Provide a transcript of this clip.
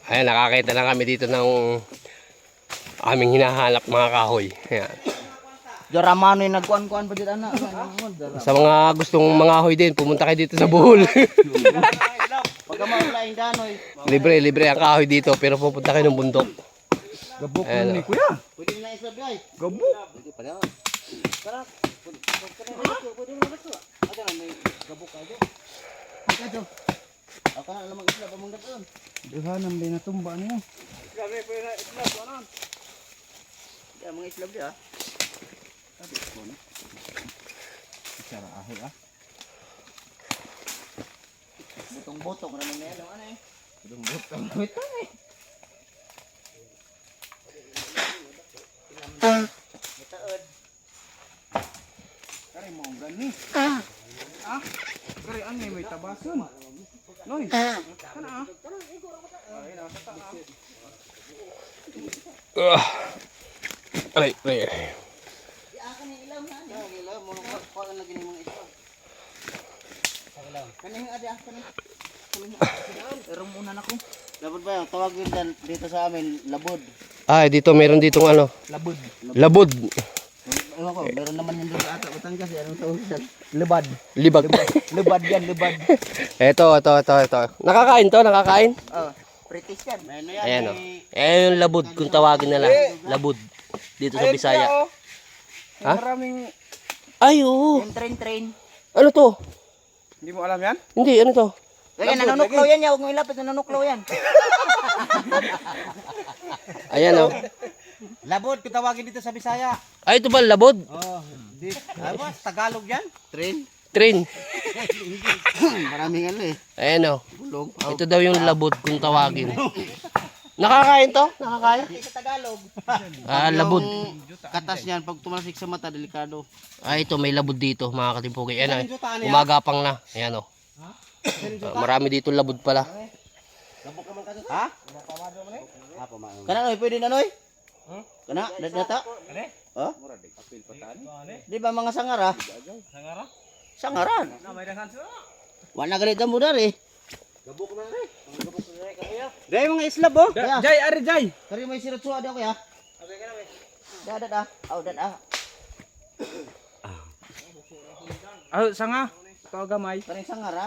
Ayan, nakakita na kami dito ng aming hinahanap mga kahoy. Ayan. Joramano yung nagkuhan-kuhan pa dito anak. Sa mga gustong mga kahoy din, pumunta kayo dito sa Bohol. Pagka maulaing danoy. Libre ang kahoy dito, pero pupunta kayo ng bundok. Gabok Ayan, ni kuya. Pwede na isab guys. Gabok. Pwede pa na. Tara. Pwede mo na ba? Ada na may gabok ka dyan. Ito. Ako na lang mag-isla pa mong doon. Duhan ang binatumba niya. Isla, pwede na isla. Ano? Ya, mga isla dia. Cara ahe ah. Botong-botong na lang yan. Ano eh? Butang. Ito eh. Itaod. Kare mo gani. Ah. Kare ani may tabason. Noy. Kana ah. Aray. Akan yung ilaw na. Yung ilaw. Muna ko lagi ng mga ilaw. Kanina ada kanin. Pero muna na ko. Labod ba yung tawagin dito sa amin, labod. Ay, dito meron ditong ano, Labod. labod. Ewan ko, meron naman yung doon sa ata. Utang kasi, anong tawag dyan? Lebad. Libag. Lebad yan, lebad. Ito. Nakakain to, nakakain. Oh, British yan. Ano yan? Ayan o. Ayan yung labod kung tawagin nila. Labod. Dito sa Bisaya. Ha? Maraming Ay, oo. Yung train. Ano to? hindi mo alam yan? Hindi, ano to? Lagi, nanunuklaw yan ya. Huwag mo ilapit, nanunuklaw yan. Ayan o. Labod kung tawagin dito sa Bisaya. Ay, ito ba labod? Oh, Tagalog yan. Train? Train. Maraming ano eh. Ayan o. Bulog. Ito daw yung labod kung tawagin. Nakakain to? Nakakain? Hindi sa Tagalog. Ah, labod. Yung katas niyan, pag tumalasik sa mata, delikado. Ah, ito may labod dito mga katimpugi. Ayan o. Umagapang na. Ayan o. Marami dito labod pala. Ha? Kana noy, pwede na noy? Kana, data? Ha? Di ba mga sangara? Sangaran. Wala galit mo dari. Dai mga islab oh. Kaya. Jay ari jay. Kari may sirot suwa daw kuya. Dadat ah. Aw dadat ah. Ah, sanga. Ito gamay. Kari sangara.